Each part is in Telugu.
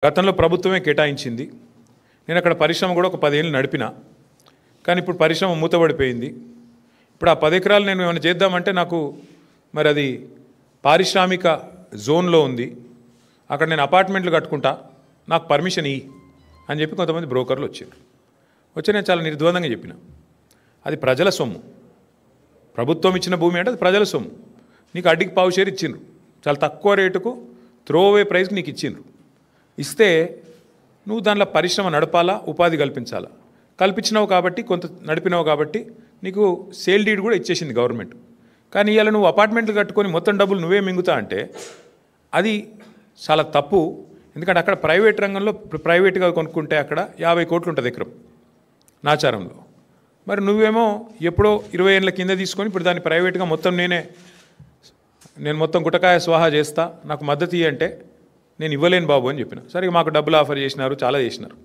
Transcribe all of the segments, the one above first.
గతంలో ప్రభుత్వమే కేటాయించింది. నేను అక్కడ పరిశ్రమ కూడా ఒక 10 ఏళ్ళు నడిపినా, కానీ ఇప్పుడు పరిశ్రమ మూతబడిపోయింది. ఇప్పుడు ఆ 10 ఎకరాలు నేను ఏమైనా చేద్దామంటే నాకు మరి అది పారిశ్రామిక జోన్లో ఉంది, అక్కడ నేను అపార్ట్మెంట్లు కట్టుకుంటా, నాకు పర్మిషన్ ఇయ్యి అని చెప్పి కొంతమంది బ్రోకర్లు వచ్చారు. నేను చాలా నిర్ద్వందంగా చెప్పిన, అది ప్రజల సొమ్ము, ప్రభుత్వం ఇచ్చిన భూమి అంటే అది ప్రజల సొమ్ము. నీకు అడ్డికి పావు షేర్ ఇచ్చిండ్రు, చాలా తక్కువ రేటుకు త్రోవే ప్రైస్కి నీకు ఇచ్చిండ్రు. ఇస్తే నువ్వు దాంట్లో పరిశ్రమ నడపాలా, ఉపాధి కల్పించాలా. కల్పించినావు కాబట్టి, కొంత నడిపినావు కాబట్టి నీకు సేల్ డీడ్ కూడా ఇచ్చేసింది గవర్నమెంట్. కానీ ఇవాళ నువ్వు అపార్ట్మెంట్లు కట్టుకొని మొత్తం డబ్బులు నువ్వే మింగుతా అంటే అది చాలా తప్పు. ఎందుకంటే అక్కడ ప్రైవేట్ రంగంలో ప్రైవేట్గా కొనుక్కుంటే అక్కడ 50 కోట్లు ఉంటుంది ఎకరం నాచారంలో. మరి నువ్వేమో ఎప్పుడో 20 ఏళ్ళ కింద తీసుకొని ఇప్పుడు దాన్ని ప్రైవేట్గా మొత్తం నేను మొత్తం గుటకాయ స్వాహా చేస్తా, నాకు మద్దతు ఇవ్వంటే నేను ఇవ్వలేను బాబు అని చెప్పిన. సరే మాకు డబ్బులు ఆఫర్ చేసినారు, చాలా చేసినారు.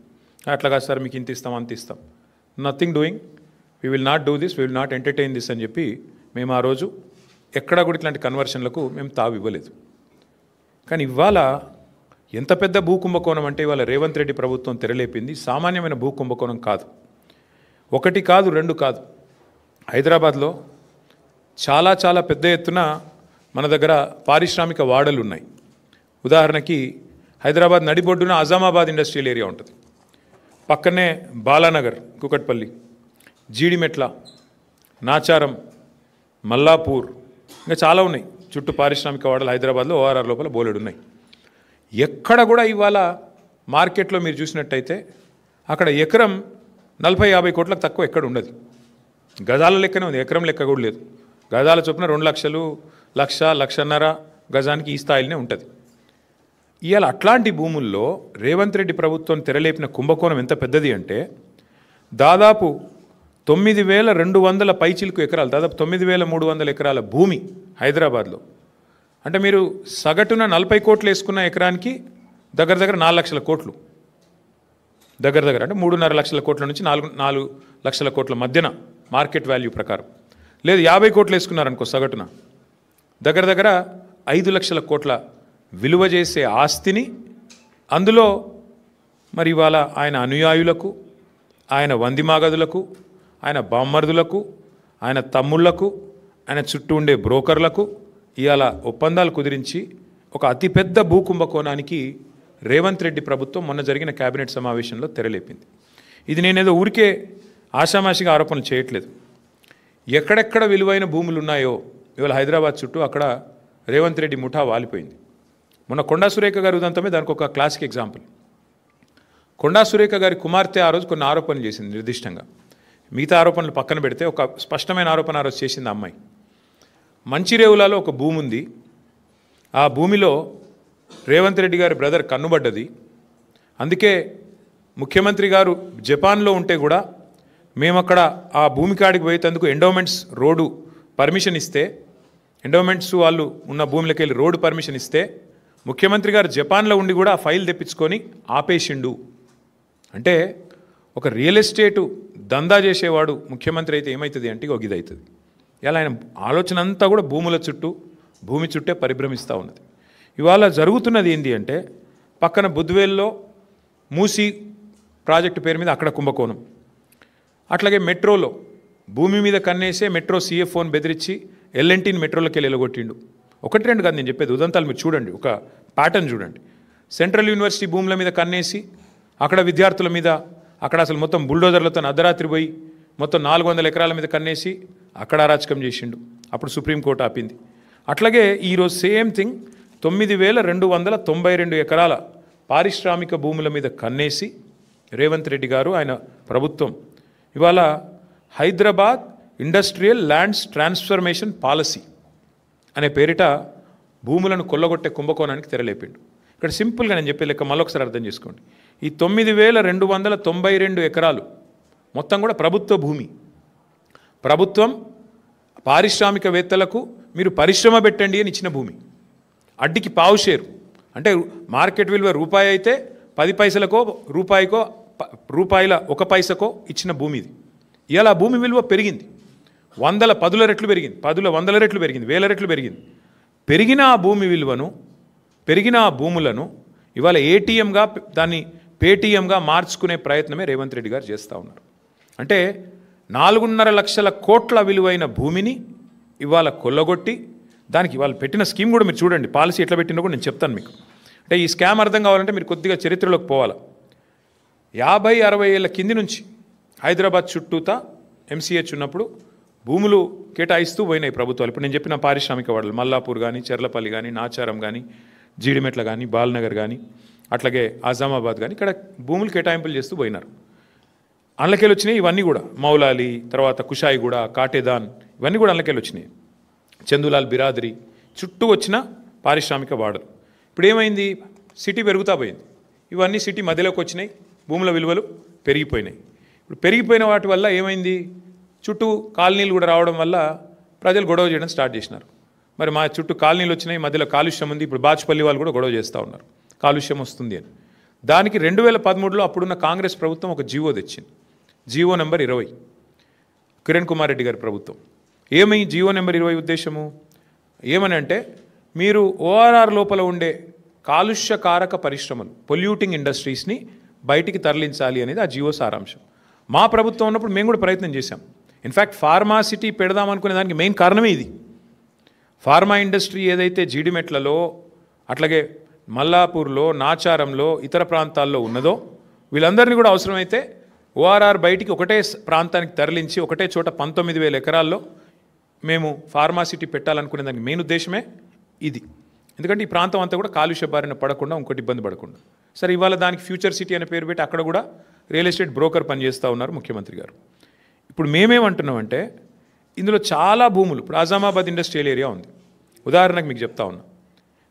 అట్లా కాదు సార్, మీకు ఇంత ఇస్తాం అంత ఇస్తాం, nothing doing, we will not do this, we will not entertain this అని చెప్పి మేము ఆ రోజు ఎక్కడా కూడా ఇట్లాంటి కన్వర్షన్లకు మేము తావు ఇవ్వలేదు. కానీ ఇవాళ ఎంత పెద్ద భూ కుంభకోణం అంటే ఇవాళ రేవంత్ రెడ్డి ప్రభుత్వం తెరలేపింది సామాన్యమైన భూ కుంభకోణం కాదు. 1 కాదు 2 కాదు, హైదరాబాద్లో చాలా చాలా పెద్ద ఎత్తున మన దగ్గర పారిశ్రామిక వాడలు ఉన్నాయి. ఉదాహరణకి హైదరాబాద్ నడిబొడ్డున అజామాబాద్ ఇండస్ట్రియల్ ఏరియా ఉంటుంది, పక్కనే బాలానగర్, కుకట్పల్లి, జీడిమెట్ల, నాచారం, మల్లాపూర్, ఇంకా చాలా ఉన్నాయి చుట్టూ పారిశ్రామిక వాడలు హైదరాబాద్లో ఓఆర్ఆర్ లోపల బోలెడు ఉన్నాయి. ఎక్కడ కూడా ఇవాళ మార్కెట్లో మీరు చూసినట్టయితే అక్కడ ఎకరం 40-50 కోట్లకు తక్కువ ఎక్కడ ఉండదు. గజాల లెక్కనే ఉంది, ఎకరం లెక్క కూడా లేదు. గజాల చొప్పున 2 లక్షలు, 1-1.5 గజానికి ఈ స్థాయిలోనే ఉంటుంది. ఇవాళ అట్లాంటి భూముల్లో రేవంత్ రెడ్డి ప్రభుత్వం తెరలేపిన కుంభకోణం ఎంత పెద్దది అంటే దాదాపు 9,200 పైచిలుకు ఎకరాలు, దాదాపు 9,300 ఎకరాల భూమి హైదరాబాద్లో. అంటే మీరు సగటున 40 కోట్లు వేసుకున్న ఎకరానికి దగ్గర 4 లక్షల కోట్లు, దగ్గర అంటే 3.5 లక్షల కోట్ల నుంచి 4 లక్షల కోట్ల మధ్యన మార్కెట్ వాల్యూ ప్రకారం. లేదు 50 కోట్లు వేసుకున్నారనుకో సగటున, దగ్గర 5 లక్షల కోట్ల విలువ చేసే ఆస్తిని అందులో మరి ఇవాళ ఆయన అనుయాయులకు, ఆయన వందిమాగదులకు, ఆయన బామ్మర్దులకు, ఆయన తమ్ముళ్లకు, ఆయన చుట్టూ ఉండే బ్రోకర్లకు ఇవాళ ఒప్పందాలు కుదిరించి ఒక అతిపెద్ద భూ కుంభకోణానికి రేవంత్ రెడ్డి ప్రభుత్వం మొన్న జరిగిన కేబినెట్ సమావేశంలో తెరలేపింది. ఇది నేనేదో ఊరికే ఆషామాషిగా ఆరోపణలు చేయట్లేదు. ఎక్కడెక్కడ విలువైన భూములు ఉన్నాయో ఇవాళ హైదరాబాద్ చుట్టూ అక్కడ రేవంత్ రెడ్డి ముఠా వాలిపోయింది. మొన్న కొండా సురేఖ గారి ఉదంతమే దానికి ఒక క్లాసిక్ ఎగ్జాంపుల్. కొండా సురేఖ గారి కుమార్తె ఆ రోజు కొన్ని ఆరోపణలు చేసింది నిర్దిష్టంగా, మిగతా ఆరోపణలు పక్కన పెడితే ఒక స్పష్టమైన ఆరోపణ ఆ రోజు చేసింది అమ్మాయి. మంచిరేవులలో ఒక భూమి ఉంది, ఆ భూమిలో రేవంత్ రెడ్డి గారి బ్రదర్ కన్నుబడ్డది. అందుకే ముఖ్యమంత్రి గారు జపాన్లో ఉంటే కూడా మేము అక్కడ ఆ భూమి కాడికి పోయేందుకు ఎండోమెంట్స్ రోడ్డు పర్మిషన్ ఇస్తే, ఎండోమెంట్స్ వాళ్ళు ఉన్న భూమిలోకి వెళ్ళి రోడ్డు పర్మిషన్ ఇస్తే ముఖ్యమంత్రి గారు జపాన్లో ఉండి కూడా ఆ ఫైల్ తెప్పించుకొని ఆపేసిండు. అంటే ఒక రియల్ ఎస్టేటు దందా చేసేవాడు ముఖ్యమంత్రి అయితే ఏమవుతుంది అంటే ఒక ఇది అవుతుంది. ఇలా ఆయన ఆలోచన అంతా కూడా భూముల చుట్టూ, భూమి చుట్టే పరిభ్రమిస్తూ ఉన్నది. ఇవాళ జరుగుతున్నది ఏంటి అంటే పక్కన బుద్వేల్లో మూసీ ప్రాజెక్టు పేరు మీద అక్కడ కుంభకోణం, అట్లాగే మెట్రోలో భూమి మీద కన్నేసే మెట్రో CFOని బెదిరించి L&Tని మెట్రోలోకి వెళ్ళి ఎలగొట్టిండు. 1-2 కాదు నేను చెప్పేది, ఉదంతాలు మీరు చూడండి, ఒక ప్యాటర్న్ చూడండి. సెంట్రల్ యూనివర్సిటీ భూముల మీద కన్నేసి అక్కడ విద్యార్థుల మీద అక్కడ అసలు మొత్తం బుల్డోజర్లతో అర్ధరాత్రి పోయి మొత్తం 400 ఎకరాల మీద కన్నేసి అక్కడ అరాచకం చేసిండు. అప్పుడు సుప్రీంకోర్టు ఆపింది. అట్లాగే ఈరోజు సేమ్ థింగ్ 9,292 ఎకరాల పారిశ్రామిక భూముల మీద కన్నేసి రేవంత్ రెడ్డి గారు ఆయన ప్రభుత్వం ఇవాళ Hyderabad industrial lands transformation policy అనే పేరిట భూములను కొల్లగొట్టే కుంభకోణానికి తెరలేపిండు. ఇక్కడ సింపుల్గా నేను చెప్పే లెక్క మళ్ళొకసారి అర్థం చేసుకోండి. ఈ 9,292 ఎకరాలు మొత్తం కూడా ప్రభుత్వ భూమి. ప్రభుత్వం పారిశ్రామికవేత్తలకు మీరు పరిశ్రమ పెట్టండి అని ఇచ్చిన భూమి, అడ్డికి పావు షేరు అంటే మార్కెట్ విలువ రూపాయి అయితే 10 పైసలకో రూపాయికో రూపాయల 1 పైసకో ఇచ్చిన భూమి ఇది. ఇలా భూమి విలువ పెరిగింది, 100 రెట్లు పెరిగింది, 100 రెట్లు పెరిగింది, 1000 రెట్లు పెరిగింది. పెరిగిన ఆ భూమి విలువను, పెరిగిన ఆ భూములను ఇవాళ ఏటీఎంగా దాన్ని పేటీఎంగా మార్చుకునే ప్రయత్నమే రేవంత్ రెడ్డి గారు చేస్తూ ఉన్నారు. అంటే 4.5 లక్షల కోట్ల విలువైన భూమిని ఇవాళ కొల్లగొట్టి దానికి ఇవాళ పెట్టిన స్కీమ్ కూడా మీరు చూడండి, పాలసీ ఎట్లా పెట్టినా కూడా నేను చెప్తాను మీకు. అంటే ఈ స్కామ్ అర్థం కావాలంటే మీరు కొద్దిగా చరిత్రలోకి పోవాలి. 50-60 ఏళ్ళ కింది నుంచి హైదరాబాద్ చుట్టూతా ఎంసీహెచ్ ఉన్నప్పుడు భూములు కేటాయిస్తూ పోయినాయి ప్రభుత్వాలు. ఇప్పుడు నేను చెప్పిన పారిశ్రామిక వాడలు మల్లాపూర్ కానీ, చెర్లపల్లి కానీ, నాచారం కానీ, జీడిమెట్ల కానీ, బాల్నగర్ కానీ, అట్లాగే ఆజామాబాద్ కానీ ఇక్కడ భూములు కేటాయింపులు చేస్తూ పోయినారు. అందులోకెళ్ళి వచ్చినాయి ఇవన్నీ కూడా. మౌలాలి, తర్వాత కుషాయిగూడ, కాటేదాన్, ఇవన్నీ కూడా అందులోకెళ్ళి వచ్చినాయి. చందులాల్ బిరాదరి చుట్టూ వచ్చిన పారిశ్రామిక వాడలు. ఇప్పుడు ఏమైంది, సిటీ పెరుగుతా పోయింది. ఇవన్నీ సిటీ మధ్యలోకి వచ్చినాయి, భూముల విలువలు పెరిగిపోయినాయి. ఇప్పుడు పెరిగిపోయిన వాటి వల్ల ఏమైంది, చుట్టూ కాలనీలు కూడా రావడం వల్ల ప్రజలు గొడవ చేయడం స్టార్ట్ చేసినారు. మరి మా చుట్టూ కాలనీలు వచ్చినాయి, మధ్యలో కాలుష్యం ఉంది. ఇప్పుడు బాచుపల్లి వాళ్ళు కూడా గొడవ చేస్తూ ఉన్నారు కాలుష్యం వస్తుంది అని. దానికి 2013లో అప్పుడున్న కాంగ్రెస్ ప్రభుత్వం ఒక జీవో తెచ్చింది, జీవో నెంబర్ 20, కిరణ్ కుమార్ రెడ్డి గారి ప్రభుత్వం. ఏమై జీవో నెంబర్ 20 ఉద్దేశము ఏమని అంటే, మీరు ఓఆర్ఆర్ లోపల ఉండే కాలుష్యకారక పరిశ్రమలు, పొల్యూటింగ్ ఇండస్ట్రీస్ని బయటికి తరలించాలి అనేది ఆ జీవో సారాంశం. మా ప్రభుత్వం ఉన్నప్పుడు మేము కూడా ప్రయత్నం చేశాం. ఇన్ఫ్యాక్ట్ ఫార్మా సిటీ పెడదామనుకునే దానికి మెయిన్ కారణమే ఇది. ఫార్మా ఇండస్ట్రీ ఏదైతే జీడిమెట్లలో, అట్లాగే మల్లాపూర్లో, నాచారంలో, ఇతర ప్రాంతాల్లో ఉన్నదో వీళ్ళందరినీ కూడా అవసరమైతే ఓఆర్ఆర్ బయటికి ఒకటే ప్రాంతానికి తరలించి ఒకటే చోట 19,000 ఎకరాల్లో మేము ఫార్మాసిటీ పెట్టాలనుకునే దానికి మెయిన్ ఉద్దేశమే ఇది. ఎందుకంటే ఈ ప్రాంతం అంతా కూడా కాలుష్య బారిన పడకుండా, ఇంకోటి ఇబ్బంది పడకుండా. సరే, ఇవాళ దానికి ఫ్యూచర్ సిటీ అనే పేరు పెట్టి అక్కడ కూడా రియల్ ఎస్టేట్ బ్రోకర్ పనిచేస్తూ ఉన్నారు ముఖ్యమంత్రి గారు. ఇప్పుడు మేమేమంటున్నామంటే, ఇందులో చాలా భూములు, ఇప్పుడు ఆజామాబాద్ ఇండస్ట్రియల్ ఏరియా ఉంది ఉదాహరణకు మీకు చెప్తా ఉన్నా.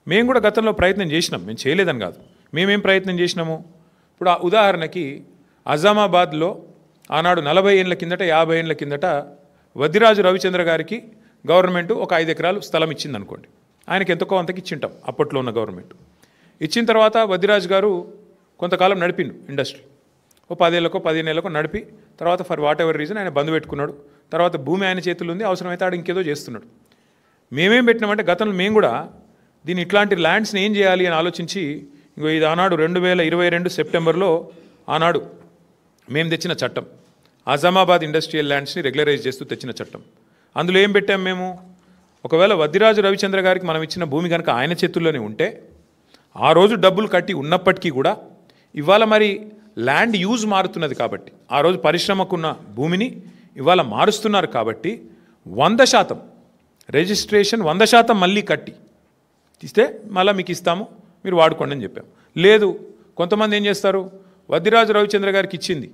మేము కూడా గతంలో ప్రయత్నం చేసినాం, మేము చేయలేదని కాదు. మేమేం ప్రయత్నం చేసినాము, ఇప్పుడు ఆ ఉదాహరణకి ఆజామాబాద్లో ఆనాడు 40 ఏళ్ళ కిందట, 50 ఏళ్ళ కిందట వద్దిరాజు రవిచంద్ర గారికి గవర్నమెంట్ ఒక 5 ఎకరాలు స్థలం ఇచ్చింది అనుకోండి. ఆయనకి ఎంతకో అంతకి ఇచ్చింటాం అప్పట్లో ఉన్న గవర్నమెంట్. ఇచ్చిన తర్వాత వద్దిరాజు గారు కొంతకాలం నడిపిండు ఇండస్ట్రీ, ఓ 10 ఏళ్ళకో 15 ఏళ్ళకో నడిపి, తర్వాత ఫర్ వాట్ ఎవర్ రీజన్ ఆయన బంద్ పెట్టుకున్నాడు. తర్వాత భూమి ఆయన చేతుల్లో ఉంది, అవసరమైతే ఆడు ఇంకేదో చేస్తున్నాడు. మేమేం పెట్టినామంటే, గతంలో మేము కూడా దీన్ని ఇట్లాంటి ల్యాండ్స్ని ఏం చేయాలి అని ఆలోచించి, ఇంకో ఇది ఆనాడు 2022 సెప్టెంబర్లో ఆనాడు మేము తెచ్చిన చట్టం, ఆజామాబాద్ ఇండస్ట్రియల్ ల్యాండ్స్ని రెగ్యులరైజ్ చేస్తూ తెచ్చిన చట్టం. అందులో ఏం పెట్టాం మేము, ఒకవేళ వద్దిరాజు రవిచంద్ర గారికి మనం ఇచ్చిన భూమి కనుక ఆయన చేతుల్లోనే ఉంటే, ఆ రోజు డబ్బులు కట్టి ఉన్నప్పటికీ కూడా ఇవాళ మరి ల్యాండ్ యూజ్ మారుతున్నది కాబట్టి, ఆ రోజు పరిశ్రమకున్న భూమిని ఇవాళ మారుస్తున్నారు కాబట్టి 100% రిజిస్ట్రేషన్ 100% మళ్ళీ కట్టి ఇస్తే మళ్ళీ మీకు ఇస్తాము, మీరు వాడుకోండి అని చెప్పాం. లేదు, కొంతమంది ఏం చేస్తారు, వద్దిరాజు రవిచంద్ర గారికి ఇచ్చింది,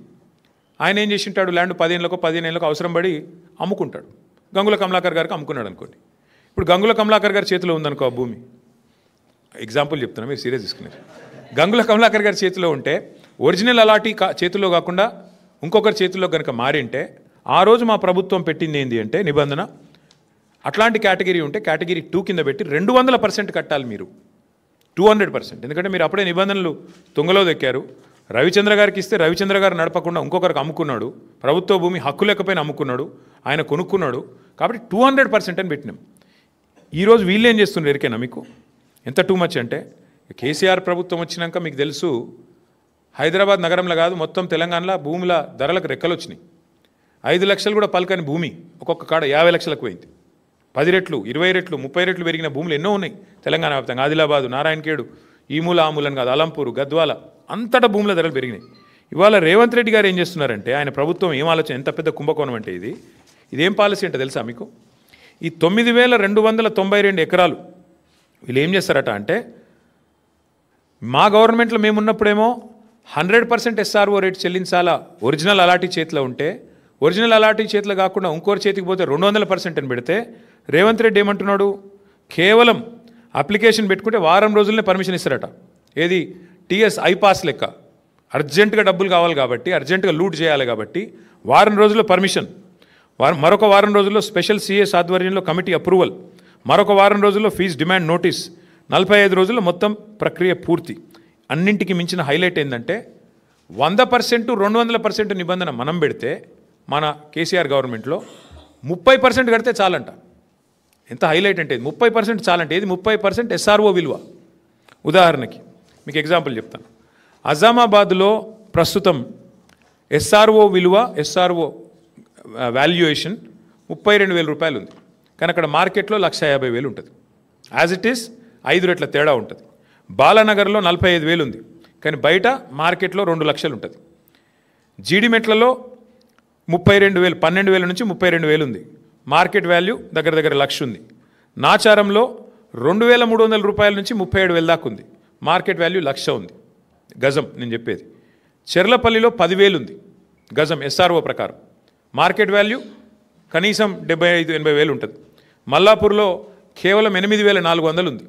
ఆయన ఏం చేసి ఉంటాడు, ల్యాండ్ 10 ఏళ్ళకో 15 ఏళ్ళకో అవసరం పడి అమ్ముకుంటాడు. గంగుల కమలాకర్ గారికి అమ్ముకున్నాడు అనుకోండి. ఇప్పుడు గంగుల కమలాకర్ గారి చేతిలో ఉందనుకో ఆ భూమి, ఎగ్జాంపుల్ చెప్తున్నా, మీరు సీరియస్ తీసుకున్నారు. గంగుల కమలాకర్ గారి చేతిలో ఉంటే ఒరిజినల్ అలాటీ చేతిలో కాకుండా ఇంకొకరి చేతిలో కనుక మారింటే, ఆ రోజు మా ప్రభుత్వం పెట్టింది ఏంటి అంటే నిబంధన, అట్లాంటి కేటగిరీ ఉంటే కేటగిరీ 2 కింద పెట్టి 200% కట్టాలి మీరు, 200%. ఎందుకంటే మీరు అప్పుడే నిబంధనలు తుంగలో దెక్కారు. రవిచంద్ర గారికి ఇస్తే రవిచంద్ర గారు నడపకుండా ఇంకొకరికి అమ్ముకున్నాడు, ప్రభుత్వ భూమి హక్కు లేకపోయినా అమ్ముకున్నాడు, ఆయన కొనుక్కున్నాడు. కాబట్టి 200% అని పెట్టినాం. ఈరోజు వీళ్ళు ఏం చేస్తున్నారు ఎరికేనా మీకు, ఎంత టూ మచ్ అంటే, కేసీఆర్ ప్రభుత్వం వచ్చినాక మీకు తెలుసు, హైదరాబాద్ నగరంలో కాదు మొత్తం తెలంగాణలో భూముల ధరలకు రెక్కలు వచ్చినాయి. 5 లక్షలు కూడా పలకని భూమి ఒక్కొక్క కాడ 50 లక్షలకు పోయింది. 10 రెట్లు, 20 రెట్లు, 30 రెట్లు పెరిగిన భూములు ఎన్నో ఉన్నాయి తెలంగాణ వ్యాప్తంగా. ఆదిలాబాదు, నారాయణఖేడు, ఈ మూల ఆ మూలని కాదు, అలంపూరు, గద్వాల, అంతటా భూముల ధరలు పెరిగినాయి. ఇవాళ రేవంత్ రెడ్డి గారు ఏం చేస్తున్నారంటే, ఆయన ప్రభుత్వం ఏం ఆలోచన, ఎంత పెద్ద కుంభకోణం అంటే ఇదేం పాలసీ అంటే తెలుసా మీకు, ఈ 9,292 ఎకరాలు వీళ్ళు ఏం చేస్తారట అంటే, మా గవర్నమెంట్లో మేమున్నప్పుడేమో 100% SRO రేట్ చెల్లించాలా ఒరిజినల్ అలాటీ చేతిలో ఉంటే, ఒరిజినల్ అలాటీ చేతిలో కాకుండా ఇంకోరి చేతికి పోతే 200% అని పెడితే, రేవంత్ రెడ్డి ఏమంటున్నాడు, కేవలం అప్లికేషన్ పెట్టుకుంటే వారం రోజులనే పర్మిషన్ ఇస్తారట. ఏది, టీఎస్ ఐపాస్ లెక్క, అర్జెంటుగా డబ్బులు కావాలి కాబట్టి, అర్జెంటుగా లూట్ చేయాలి కాబట్టి వారం రోజుల్లో పర్మిషన్, మరొక వారం రోజుల్లో స్పెషల్ సిఎస్ ఆధ్వర్యంలో కమిటీ అప్రూవల్, మరొక వారం రోజుల్లో ఫీజు డిమాండ్ నోటీస్, 45 రోజుల్లో మొత్తం ప్రక్రియ పూర్తి. అన్నింటికి మించిన హైలైట్ ఏంటంటే 100%, 200% నిబంధన మనం పెడితే మన కేసీఆర్ గవర్నమెంట్లో 30% కడితే చాలంట. ఎంత హైలైట్ అంటే 30% చాలంటే, ఏది 30% SRO విలువ. ఉదాహరణకి మీకు ఎగ్జాంపుల్ చెప్తాను. అజామాబాద్లో ప్రస్తుతం ఎస్ఆర్ఓ విలువ, ఎస్ఆర్ఓ వాల్యుయేషన్ 32,000 రూపాయలు ఉంది. కానీ అక్కడ మార్కెట్లో 1,50,000 ఉంటుంది. యాజ్ ఇట్ ఈస్ 5 రెట్ల తేడా ఉంటుంది. బాలానగర్లో 45,000 ఉంది, కానీ బయట మార్కెట్లో 2 లక్షలు ఉంటుంది. జీడిమెట్లలో 32,000, 12,000 నుంచి 32,000 ఉంది. మార్కెట్ వాల్యూ దగ్గర దగ్గర 1,00,000 ఉంది. నాచారంలో 2,300 రూపాయల నుంచి 37,000 దాకా ఉంది. మార్కెట్ వాల్యూ 1,00,000 ఉంది గజం నేను చెప్పేది. చెర్లపల్లిలో 10,000 ఉంది గజం ఎస్ఆర్ఓ ప్రకారం. మార్కెట్ వాల్యూ కనీసం 75,000-80,000 ఉంటుంది. మల్లాపూర్లో కేవలం 8,400 ఉంది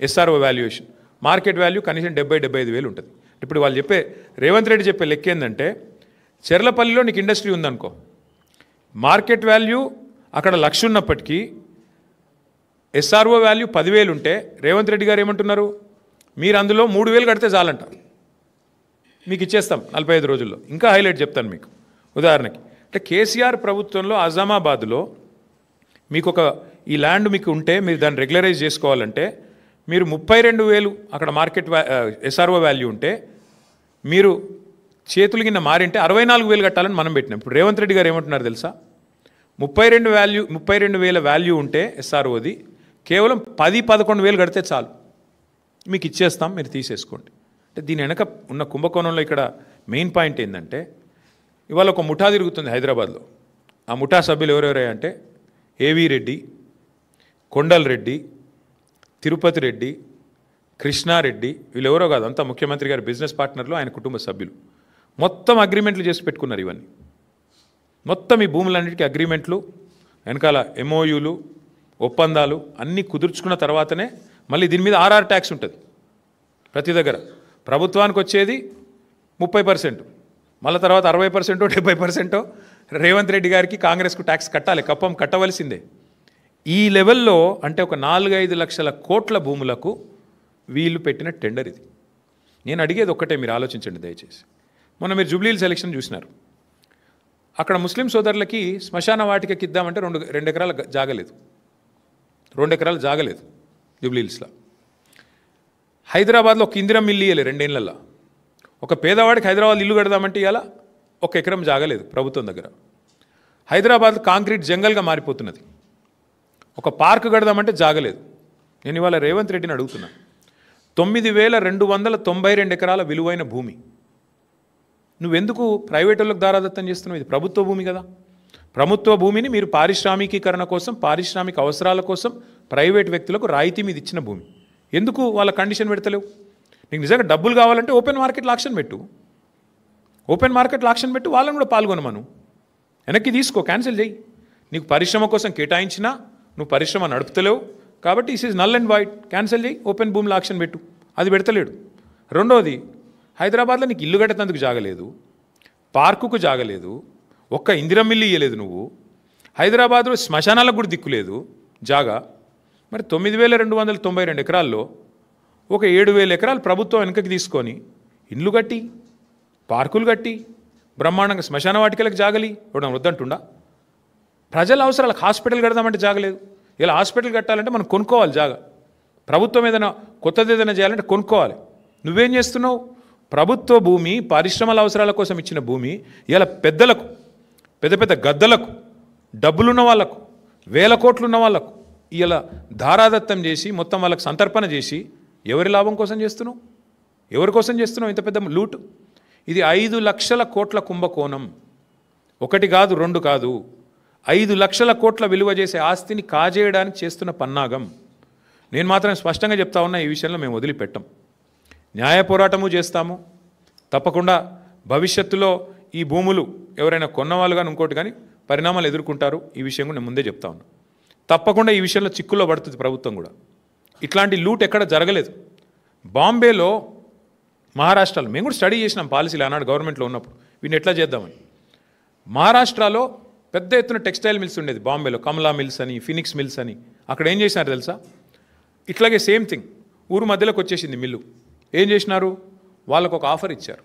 ఎస్ఆర్ఓ వాల్యుయేషన్. మార్కెట్ వాల్యూ కనీసం 70,000-75,000 ఉంటుంది. ఇప్పుడు వాళ్ళు చెప్పే రేవంత్ రెడ్డి చెప్పే లెక్క ఏంటంటే, చెర్లపల్లిలో నీకు ఇండస్ట్రీ ఉందనుకో, మార్కెట్ వాల్యూ అక్కడ 1,00,000 ఉన్నప్పటికీ ఎస్ఆర్ఓ వాల్యూ 10,000 ఉంటే రేవంత్ రెడ్డి గారు ఏమంటున్నారు, మీరు అందులో 3,000 కడితే చాలంట, మీకు ఇచ్చేస్తాం 45 రోజుల్లో. ఇంకా హైలైట్ చెప్తాను మీకు. ఉదాహరణకి అంటే కేసీఆర్ ప్రభుత్వంలో అజామాబాద్లో మీకు ఈ ల్యాండ్ మీకు ఉంటే మీరు దాన్ని రెగ్యులరైజ్ చేసుకోవాలంటే మీరు 32,000 అక్కడ మార్కెట్ ఎస్ఆర్ఓ వాల్యూ ఉంటే మీరు చేతులు కింద మారింటే 64,000 కట్టాలని మనం పెట్టినాం. ఇప్పుడు రేవంత్ రెడ్డి గారు ఏమంటున్నారు తెలుసా, 32,000 వాల్యూ ఉంటే ఎస్ఆర్ఓది కేవలం 10-11,000 కడితే చాలు, మీకు ఇచ్చేస్తాం, మీరు తీసేసుకోండి. అంటే దీని వెనక ఉన్న కుంభకోణంలో ఇక్కడ మెయిన్ పాయింట్ ఏంటంటే, ఇవాళ ఒక ముఠా తిరుగుతుంది హైదరాబాద్లో. ఆ ముఠా సభ్యులు ఎవరెవరయ్యా అంటే ఏవి రెడ్డి, కొండల్ రెడ్డి, తిరుపతి రెడ్డి, కృష్ణారెడ్డి, వీళ్ళెవరో కాదు, అంతా ముఖ్యమంత్రి గారి బిజినెస్ పార్ట్నర్లు, ఆయన కుటుంబ సభ్యులు. మొత్తం అగ్రిమెంట్లు చేసి పెట్టుకున్నారు. ఇవన్నీ మొత్తం ఈ భూములన్నిటికీ అగ్రిమెంట్లు, వెనకాల ఎంఓయూలు, ఒప్పందాలు అన్నీ కుదుర్చుకున్న తర్వాతనే మళ్ళీ దీని మీద ఆర్ఆర్ ట్యాక్స్ ఉంటుంది. ప్రతి దగ్గర ప్రభుత్వానికి వచ్చేది 30%, మళ్ళీ తర్వాత 60%, 70% రేవంత్ రెడ్డి గారికి, కాంగ్రెస్కు ట్యాక్స్ కట్టాలి, కప్పం కట్టవలసిందే. ఈ లెవెల్లో అంటే ఒక 4-5 లక్షల కోట్ల భూములకు వీళ్ళు పెట్టిన టెండర్ ఇది. నేను అడిగేది ఒక్కటే, మీరు ఆలోచించండి దయచేసి. మొన్న మీరు జూబ్లీహిల్స్ ఎలక్షన్ చూసినారు. అక్కడ ముస్లిం సోదరులకి శ్మశాన వాటికకి ఇద్దామంటే 2 ఎకరాల జాగలేదు, 2 ఎకరాలు జాగలేదు జూబ్లీహిల్స్లో. హైదరాబాద్లో ఒక ఇందిరం ఇల్లు ఇవ్వలేదు 2 ఏళ్లలో. ఒక పేదవాడికి హైదరాబాద్ ఇల్లు కడదామంటే ఇవాళ 1 ఎకరం జాగలేదు ప్రభుత్వం దగ్గర. హైదరాబాద్ కాంక్రీట్ జంగల్గా మారిపోతున్నది. ఒక పార్క్ కడదామంటే జాగలేదు. నేను ఇవాళ రేవంత్ రెడ్డిని అడుగుతున్నా, 9,292 ఎకరాల విలువైన భూమి నువ్వెందుకు ప్రైవేట్ వాళ్ళకి దారాదత్తం చేస్తున్నావు? ఇది ప్రభుత్వ భూమి కదా. ప్రభుత్వ భూమిని మీరు పారిశ్రామికీకరణ కోసం, పారిశ్రామిక అవసరాల కోసం ప్రైవేట్ వ్యక్తులకు రాయితీ మీద ఇచ్చిన భూమి ఎందుకు వాళ్ళ కండిషన్ పెడతలేవు? నీకు నిజంగా డబ్బులు కావాలంటే ఓపెన్ మార్కెట్లో ఆక్షన్ పెట్టు, ఓపెన్ మార్కెట్లో ఆక్షన్ పెట్టు, వాళ్ళని కూడా పాల్గొనమను, వెనక్కి తీసుకో, క్యాన్సిల్ చేయి. నీకు పరిశ్రమ కోసం కేటాయించినా నువ్వు పరిశ్రమ నడుపుతలేవు కాబట్టి is is null and wide, cancel చేయి, ఓపెన్ భూమిలో ఆక్షన్ పెట్టు. అది పెడతలేడు. రెండోది, హైదరాబాద్లో నీకు ఇల్లు కట్టేందుకు జాగలేదు, పార్కుకు జాగలేదు, ఒక్క ఇందిరం ఇల్లు ఇయ్యలేదు నువ్వు. హైదరాబాద్లో శ్మశానాలకు కూడా దిక్కులేదు జాగా. మరి 9,292 ఎకరాల్లో ఒక 7,000 ఎకరాలు ప్రభుత్వం వెనకకి తీసుకొని ఇండ్లు కట్టి, పార్కులు కట్టి, బ్రహ్మాండంగా శ్మశాన వాటికలకు జాగలి ఇవ్వడం వద్దంటుండా? ప్రజల అవసరాలకు హాస్పిటల్ కడదామంటే జాగలేదు. ఇలా హాస్పిటల్ కట్టాలంటే మనం కొనుక్కోవాలి జాగా. ప్రభుత్వం ఏదైనా కొత్తది ఏదైనా చేయాలంటే కొనుక్కోవాలి. నువ్వేం చేస్తున్నావు? ప్రభుత్వ భూమి, పరిశ్రమల అవసరాల కోసం ఇచ్చిన భూమి ఇలా పెద్దలకు, పెద్ద పెద్ద గద్దలకు, డబ్బులున్న వాళ్ళకు, 1,000 కోట్లు ఉన్న వాళ్ళకు ఇలా ధారాదత్తం చేసి మొత్తం వాళ్ళకు సంతర్పణ చేసి ఎవరి లాభం కోసం చేస్తున్నావు? ఎవరి కోసం చేస్తున్నావు ఇంత పెద్ద లూటు? ఇది 5 లక్షల కోట్ల కుంభకోణం. 1 కాదు, 2 కాదు, 5 లక్షల కోట్ల విలువ చేసే ఆస్తిని కాజేయడానికి చేస్తున్న పన్నాగం. నేను మాత్రం స్పష్టంగా చెప్తా ఉన్నా, ఈ విషయంలో మేము వదిలిపెట్టాం. న్యాయ పోరాటము చేస్తాము తప్పకుండా. భవిష్యత్తులో ఈ భూములు ఎవరైనా కొన్నవాళ్ళు కానీ ఇంకోటి కానీ పరిణామాలు ఎదుర్కొంటారు. ఈ విషయం కూడా నేను ముందే చెప్తా ఉన్నా. తప్పకుండా ఈ విషయంలో చిక్కుల్లో పడుతుంది ప్రభుత్వం కూడా. ఇట్లాంటి లూట్ ఎక్కడ జరగలేదు. బాంబేలో, మహారాష్ట్రలో మేము కూడా స్టడీ చేసినాం పాలసీలు ఆనాడు గవర్నమెంట్లో ఉన్నప్పుడు వీటిని ఎట్లా చేద్దామని. మహారాష్ట్రలో పెద్ద ఎత్తున టెక్స్టైల్ మిల్స్ ఉండేది బాంబేలో, కమలా మిల్స్ అని, ఫినిక్స్ మిల్స్ అని. అక్కడ ఏం చేసినారు తెలుసా? ఇట్లాగే సేమ్ థింగ్ ఊరు మధ్యలోకి వచ్చేసింది మిల్లు. ఏం చేసినారు? వాళ్ళకు ఒక ఆఫర్ ఇచ్చారు,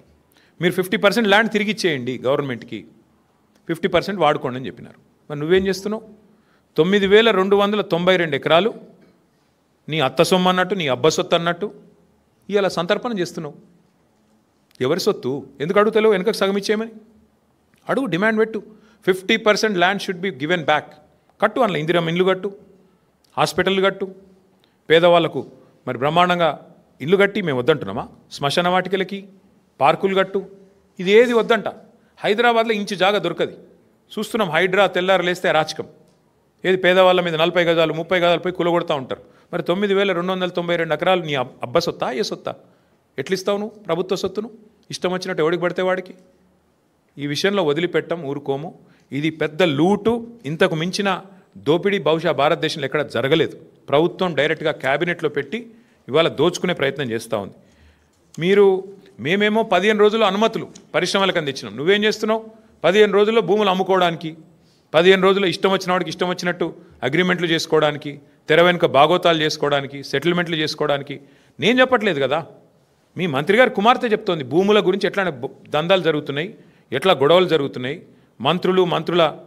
మీరు 50% ల్యాండ్ తిరిగి ఇచ్చేయండి గవర్నమెంట్కి, 50% వాడుకోండి అని చెప్పినారు. మరి నువ్వేం చేస్తున్నావు? 9,292 ఎకరాలు నీ అత్త సొమ్ము అన్నట్టు, నీ అబ్బ సొత్తు అన్నట్టు ఇవాళ సంతర్పణ చేస్తున్నావు. ఎవరి సొత్తు ఎందుకు అడుగుతలేవు? వెనకకు సగం ఇచ్చేయమని అడుగు, డిమాండ్ పెట్టు. 50% land should be given back. కట్టు, అందులో ఇందిరమ్మ ఇల్లు కట్టు, హాస్పిటల్ కట్టు, పేదవాళ్లకు మరి బ్రహ్మాండంగా ఇల్లు కట్టి మేము వద్దంటున్నామా? శ్మశాన వాటికలకి పార్కులు కట్టు. ఇది ఏది వద్దంట. హైదరాబాద్లో ఇంచు జాగా దొరకది. చూస్తున్నాం, హైడ్రా తెల్లారు లేస్తే రాచకం. ఏది పేదవాళ్ళ మీద 40 గజాలు 30 గజాలు పోయి కులగొడతా ఉంటారు. మరి 9,292 ఎకరాలు నీ అబ్బ సొత్తా, ఏ సొత్తా? ఎట్లిస్తావు నువ్వు ప్రభుత్వ సొత్తును? ఇష్టం వచ్చినట్టు ఎవడికి పడితే వాడికి. ఈ విషయంలో వదిలిపెట్టం, ఊరుకోము. ఇది పెద్ద లూటు. ఇంతకు మించిన దోపిడీ బహుశా భారతదేశంలో ఎక్కడ జరగలేదు. ప్రభుత్వం డైరెక్ట్గా క్యాబినెట్లో పెట్టి ఇవాళ దోచుకునే ప్రయత్నం చేస్తూ ఉంది. మేమేమో 15 రోజుల్లో అనుమతులు పరిశ్రమలకు అందించినాం. నువ్వేం చేస్తున్నావు? 15 రోజుల్లో భూములు అమ్ముకోవడానికి, 15 రోజుల్లో ఇష్టం వచ్చిన వాడికి ఇష్టం వచ్చినట్టు అగ్రిమెంట్లు చేసుకోవడానికి, తెర వెనుక బాగోతాలు చేసుకోవడానికి, సెటిల్మెంట్లు చేసుకోవడానికి. నేను చెప్పట్లేదు కదా, మీ మంత్రి గారు కుమార్తె చెప్తోంది భూముల గురించి ఎట్లా దందాలు జరుగుతున్నాయి, ఎట్లా గొడవలు జరుగుతున్నాయి,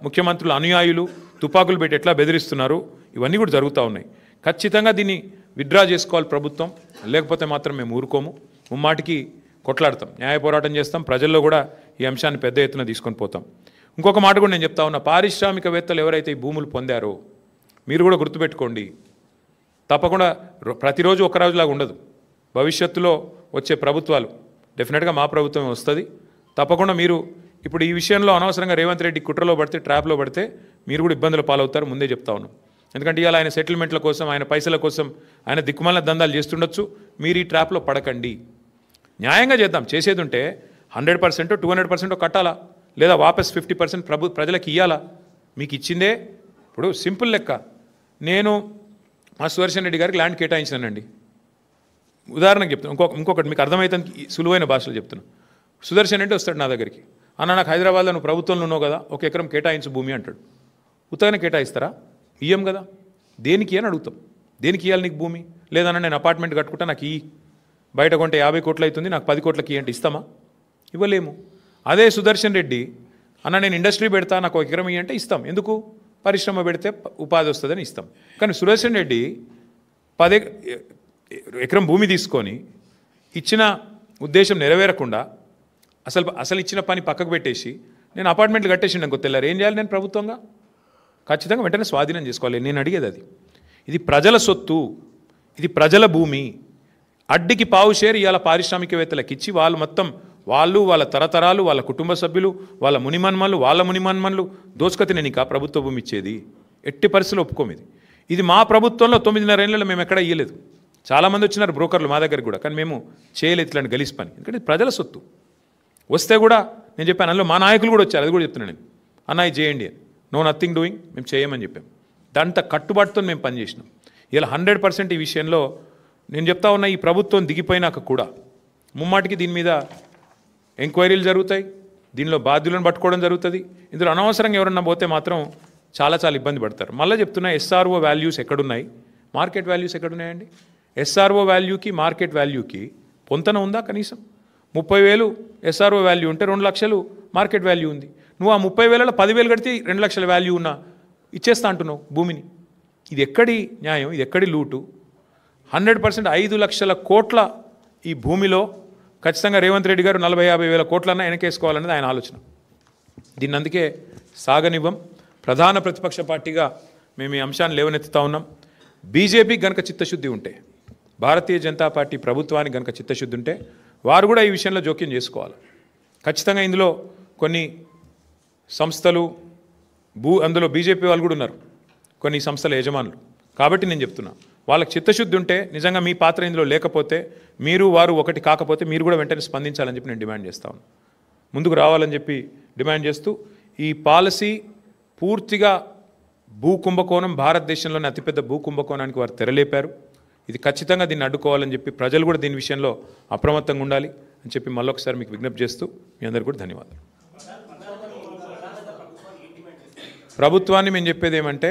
ముఖ్యమంత్రుల అనుయాయులు తుపాకులు పెట్టి ఎట్లా బెదిరిస్తున్నారు, ఇవన్నీ కూడా జరుగుతూ ఉన్నాయి. ఖచ్చితంగా దీన్ని విత్డ్రా చేసుకోవాలి ప్రభుత్వం, లేకపోతే మాత్రం మేము ఊరుకోము. ముమ్మాటికి కొట్లాడతాం, న్యాయ పోరాటం చేస్తాం, ప్రజల్లో కూడా ఈ అంశాన్ని పెద్ద ఎత్తున తీసుకొని పోతాం. ఇంకొక మాట కూడా నేను చెప్తా ఉన్నా, పారిశ్రామికవేత్తలు ఎవరైతే ఈ భూములు పొందారో మీరు కూడా గుర్తుపెట్టుకోండి. తప్పకుండా ప్రతిరోజు ఒక రోజులాగా ఉండదు. భవిష్యత్తులో వచ్చే ప్రభుత్వాలు డెఫినెట్గా మా ప్రభుత్వమే వస్తుంది. తప్పకుండా మీరు ఇప్పుడు ఈ విషయంలో అనవసరంగా రేవంత్ రెడ్డి కుట్రలో పడితే, ట్రాప్లో పడితే మీరు కూడా ఇబ్బందుల పాలవుతారు, ముందే చెప్తా ఉన్నాం. ఎందుకంటే ఇవాళ ఆయన సెటిల్మెంట్ల కోసం, ఆయన పైసల కోసం ఆయన దిక్కుమాలిన దందాలు చేస్తుండొచ్చు. మీరు ఈ ట్రాప్లో పడకండి. న్యాయంగా చేద్దాం. చేసేది ఉంటే 100% 200% కట్టాలా, లేదా వాపస్ 50% ప్రజలకు ఇవ్వాలా. మీకు ఇచ్చిందే ఇప్పుడు సింపుల్ లెక్క. నేను మా సుదర్శన్ రెడ్డి గారికి ల్యాండ్ కేటాయించానండి. ఉదాహరణకు చెప్తాను, ఇంకొకటి మీకు అర్థమవుతుంది, సులువైన భాషలో చెప్తున్నాను. సుదర్శన్ రెడ్డి వస్తాడు నా దగ్గరికి, అన్న నాకు హైదరాబాద్లో నువ్వు ప్రభుత్వంలో ఉన్నావు కదా, 1 ఎకరం కేటాయించు భూమి అంటాడు. ఉత్తగానే కేటాయిస్తారా? ఇయ్యం కదా. దేనికి అని అడుగుతాం. దేనికి ఇవ్వాలి నీకు భూమి? లేదన్నా నేను అపార్ట్మెంట్ కట్టుకుంటా, నాకు బయట కొంటే 50 కోట్లు అవుతుంది, నాకు 10 కోట్లకి అంటే ఇస్తామా? ఇవ్వలేము. అదే సుదర్శన్ రెడ్డి, అన్న నేను ఇండస్ట్రీ పెడతా, నాకు 1 ఎకరం అంటే ఇస్తాం. ఎందుకు? పరిశ్రమ పెడితే ఉపాధి వస్తుందని ఇస్తాం. కానీ సుదర్శన్ రెడ్డి 10 ఎకరం భూమి తీసుకొని ఇచ్చిన ఉద్దేశం నెరవేరకుండా అసలు ఇచ్చిన పని పక్కకు పెట్టేసి నేను అపార్ట్మెంట్లు కట్టేసిండు అనుకో, తెల్లారు ఏం చేయాలి నేను ప్రభుత్వంగా? ఖచ్చితంగా వెంటనే స్వాధీనం చేసుకోవాలి. నేను అడిగేది అది. ఇది ప్రజల సొత్తు, ఇది ప్రజల భూమి. అడ్డికి పావు షేర్ ఇవాళ పారిశ్రామికవేత్తలకు ఇచ్చి వాళ్ళు వాళ్ళ తరతరాలు, వాళ్ళ కుటుంబ సభ్యులు, వాళ్ళ మునిమన్మన్లు దోచుకతినే నీకు ఆ ప్రభుత్వ భూమి ఇచ్చేది. ఎట్టి పరిస్థితులు ఒప్పుకోమిది. ఇది మా ప్రభుత్వంలో 9.5 ఏళ్ళలో మేము ఎక్కడ ఇయ్యలేదు. చాలామంది వచ్చినారు బ్రోకర్లు మా దగ్గరికి కూడా, కానీ మేము చేయలేదు ఇట్లాంటి గలీజ్ పని. ఎందుకంటే ప్రజల సొత్తు. వస్తే కూడా నేను చెప్పాను, అందులో మా నాయకులు కూడా వచ్చారు, అది కూడా చెప్తున్నాను నేను, అన్న ఇది చేయండి అని. నో నథింగ్ డూయింగ్, మేము చేయమని చెప్పాం. దాంతో కట్టుబాటుతో మేము పనిచేసినాం. ఇలా 100% ఈ విషయంలో నేను చెప్తా ఉన్నా, ఈ ప్రభుత్వం దిగిపోయినాక కూడా ముమ్మాటికి దీని మీద ఎంక్వైరీలు జరుగుతాయి, దీనిలో బాధ్యులను పట్టుకోవడం జరుగుతుంది. ఇందులో అనవసరంగా ఎవరన్నా పోతే మాత్రం చాలా ఇబ్బంది పడతారు. మళ్ళీ చెప్తున్నా, SRO వాల్యూస్ ఎక్కడున్నాయి, మార్కెట్ వాల్యూస్ ఎక్కడున్నాయండి? SRO వాల్యూకి మార్కెట్ వాల్యూకి పొంతన ఉందా? కనీసం 30,000 SRO వాల్యూ ఉంటే 2 లక్షలు మార్కెట్ వాల్యూ ఉంది. నువ్వు ఆ 30,000లో 10,000 కడితే 2 లక్షల వాల్యూ ఉన్నా ఇచ్చేస్తా అంటున్నావు భూమిని. ఇది ఎక్కడి న్యాయం? ఇది ఎక్కడి లూటు? 100% 5 లక్షల కోట్ల ఈ భూమిలో ఖచ్చితంగా రేవంత్ రెడ్డి గారు 40-50 వేల కోట్లన్నా వెనకేసుకోవాలనేది ఆయన ఆలోచన. దీన్ని అందుకే సాగనివ్వం. ప్రధాన ప్రతిపక్ష పార్టీగా మేము ఈ అంశాన్ని లేవనెత్తుతా ఉన్నాం. బీజేపీకి గనక చిత్తశుద్ధి ఉంటే, భారతీయ జనతా పార్టీ ప్రభుత్వానికి గనక చిత్తశుద్ధి ఉంటే వారు కూడా ఈ విషయంలో జోక్యం చేసుకోవాలి. ఖచ్చితంగా ఇందులో కొన్ని సంస్థలు అందులో బీజేపీ వాళ్ళు కూడా ఉన్నారు, కొన్ని సంస్థల యజమానులు. కాబట్టి నేను చెప్తున్నా, వాళ్ళకి చిత్తశుద్ధి ఉంటే, నిజంగా మీ పాత్ర ఇందులో లేకపోతే, వారు ఒకటి కాకపోతే మీరు కూడా వెంటనే స్పందించాలని చెప్పి నేను డిమాండ్ చేస్తా ఉన్నాను. ముందుకు రావాలని చెప్పి డిమాండ్ చేస్తూ, ఈ పాలసీ పూర్తిగా భూ కుంభకోణం, భారతదేశంలోని అతిపెద్ద భూ కుంభకోణానికి వారు తెరలేపారు. ఇది ఖచ్చితంగా దీన్ని అడ్డుకోవాలని చెప్పి ప్రజలు కూడా దీని విషయంలో అప్రమత్తంగా ఉండాలి అని చెప్పి మళ్ళొకసారి మీకు విజ్ఞప్తి చేస్తూ మీ అందరికీ కూడా ధన్యవాదాలు. ప్రభుత్వాన్ని మేము చెప్పేది ఏమంటే,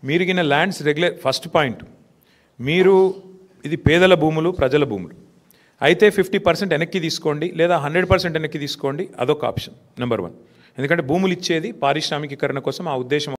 మీరిగిన ల్యాండ్స్ ఫస్ట్ పాయింట్, ఇది పేదల భూములు, ప్రజల భూములు అయితే 50% వెనక్కి తీసుకోండి, లేదా 100% వెనక్కి తీసుకోండి. అదొక ఆప్షన్ నెంబర్ 1. ఎందుకంటే భూములు ఇచ్చేది పారిశ్రామికీకరణ కోసం, ఆ ఉద్దేశం